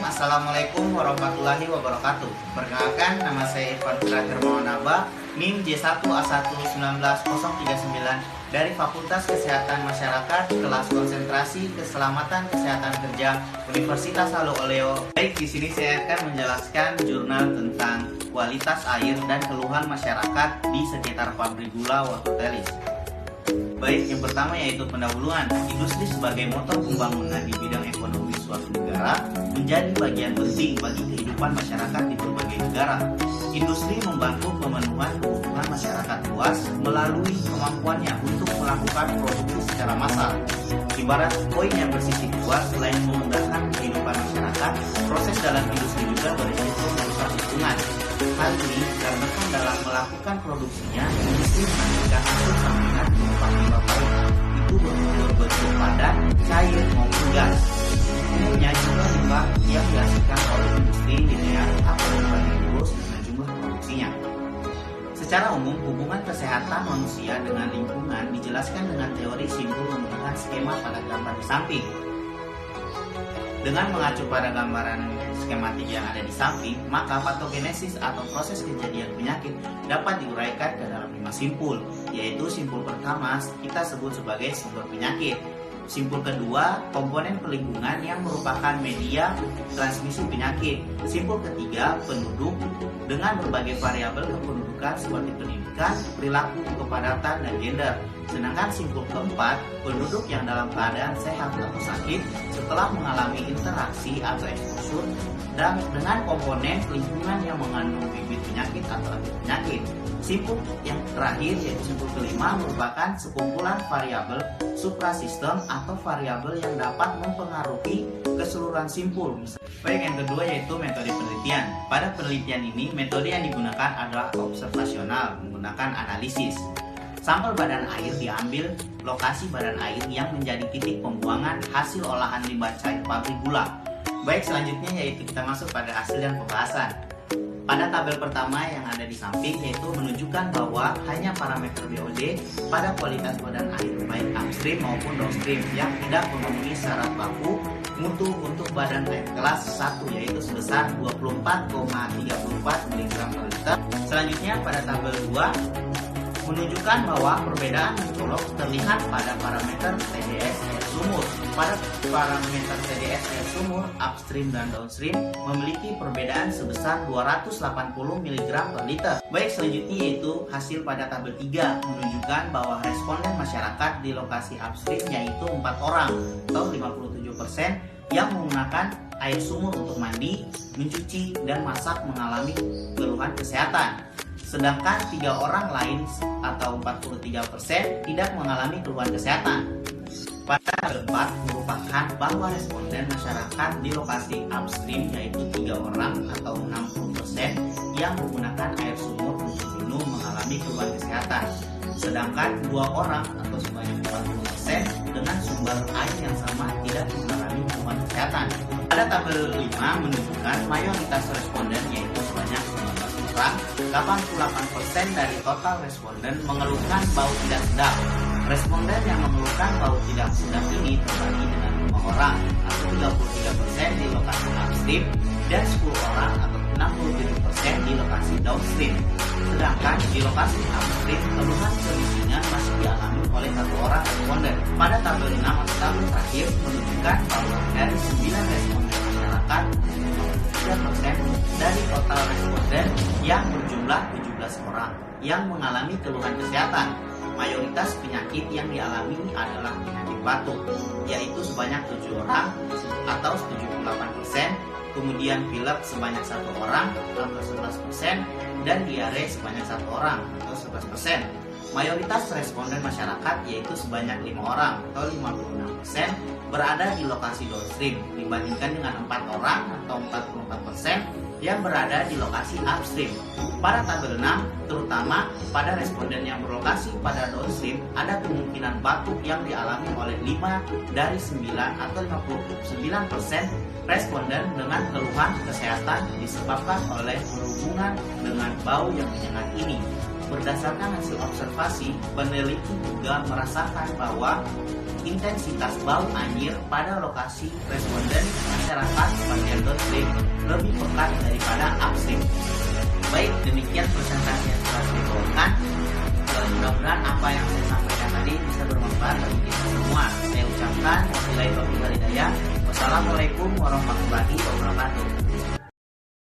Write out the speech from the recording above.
Assalamualaikum warahmatullahi wabarakatuh. Perkenalkan, nama saya Irfan Hermawan Aba, NIM J1A11939 dari Fakultas Kesehatan Masyarakat, kelas konsentrasi keselamatan kesehatan kerja Universitas Halo Oleo. Baik, di sini saya akan menjelaskan jurnal tentang kualitas air dan keluhan masyarakat di sekitar pabrik gula Watertelis. Baik, yang pertama yaitu pendahuluan. Industri sebagai motor pembangunan di bidang ekonomi suatu negara menjadi bagian penting bagi kehidupan masyarakat di berbagai negara. Industri membantu pemenuhan kebutuhan masyarakat luas melalui kemampuannya untuk melakukan produksi secara massal. Ibarat koin yang bersisi dua, selain memudahkan kehidupan masyarakat, proses dalam industri juga berisiko merusak lingkungan. Hal ini dikarenakan dalam melakukan produksinya, industri menghasilkan hasil sampingan berupa limbah paut. Itu berbentuk padat, cair maupun gas. Umumnya jumlah limbah yang dihasilkan oleh industri linear atau berbanding lurus dengan jumlah produksinya. Secara umum, hubungan kesehatan manusia dengan lingkungan dijelaskan dengan teori simpul menggunakan skema pada gambar di samping. Dengan mengacu pada gambaran skematik yang ada di samping, maka patogenesis atau proses kejadian penyakit dapat diuraikan ke dalam 5 simpul, yaitu simpul pertama kita sebut sebagai sumber penyakit. Simpul kedua, komponen pelingkungan yang merupakan media transmisi penyakit. Simpul ketiga, penduduk dengan berbagai variabel kependudukan seperti pendidikan, perilaku, kepadatan, dan gender. Sedangkan simpul keempat, penduduk yang dalam keadaan sehat atau sakit setelah mengalami interaksi atau eksposur dan dengan komponen lingkungan yang mengandung bibit penyakit atau anti penyakit. Simpul yang terakhir yaitu simpul kelima merupakan sekumpulan variabel suprasistem atau variabel yang dapat mempengaruhi keseluruhan simpul. Baik, yang kedua yaitu metode penelitian. Pada penelitian ini, metode yang digunakan adalah observasional menggunakan analisis. Sampel badan air diambil lokasi badan air yang menjadi titik pembuangan hasil olahan limbah cair pabrik gula. Baik, selanjutnya yaitu kita masuk pada hasil dan pembahasan. Pada tabel pertama yang ada di samping yaitu menunjukkan bahwa hanya parameter BOD pada kualitas badan air baik upstream maupun downstream yang tidak memenuhi syarat baku mutu untuk badan air kelas 1 yaitu sebesar 24,34 mg per liter. Selanjutnya pada tabel 2 menunjukkan bahwa perbedaan mencolok terlihat pada parameter TDS air sumur. Pada parameter TDS air sumur, upstream dan downstream memiliki perbedaan sebesar 280 mg per liter. Baik, selanjutnya yaitu hasil pada tabel 3 menunjukkan bahwa responden masyarakat di lokasi upstream yaitu 4 orang atau 57% yang menggunakan air sumur untuk mandi, mencuci, dan masak mengalami keluhan kesehatan. Sedangkan 3 orang lain atau 43% tidak mengalami keluhan kesehatan. Pada tabel 4 merupakan bahwa responden masyarakat di lokasi upstream yaitu 3 orang atau 60% yang menggunakan air sumur untuk minum mengalami keluhan kesehatan. Sedangkan 2 orang atau sebanyak 40% dengan sumber air yang sama tidak mengalami keluhan kesehatan. Pada tabel 5 menunjukkan mayoritas responden yaitu sebanyak 19 orang, 88% dari total responden mengeluhkan bau tidak sedap. Responden yang mengeluhkan bau tidak sedap ini terbagi dengan 5 orang atau 33% di lokasi upstream dan 10 orang atau 67% di lokasi downstream. Sedangkan di lokasi upstream keluhan kemisingan masih dialami oleh 1 orang responden. Pada tabel 6 atau tabel terakhir menunjukkan bahwa dari 9 responden masyarakat 3% dari total responden yang berjumlah 17 orang yang mengalami keluhan kesehatan. Mayoritas penyakit yang dialami adalah penyakit batuk, yaitu sebanyak 7 orang atau 78%, kemudian pilek sebanyak 1 orang atau 11%, dan diare sebanyak 1 orang atau 11%. Mayoritas responden masyarakat yaitu sebanyak 5 orang atau 56% berada di lokasi downstream dibandingkan dengan 4 orang atau 44% yang berada di lokasi upstream. Pada tabel 6, terutama pada responden yang berlokasi pada downstream, ada kemungkinan batuk yang dialami oleh 5 dari 9 atau 59% responden dengan keluhan kesehatan disebabkan oleh berhubungan dengan bau yang menyengat ini. Berdasarkan hasil observasi, peneliti juga merasakan bahwa intensitas bau anjir pada lokasi responden masyarakat sebagian downstream lebih pekat daripada upstream. Baik, demikian presentasi yang telah saya bawakan. Mudah-mudahan apa yang saya sampaikan tadi bisa bermanfaat bagi kita semua. Saya ucapkan wabillahi taufiq wal hidayah. Wassalamualaikum warahmatullahi wabarakatuh.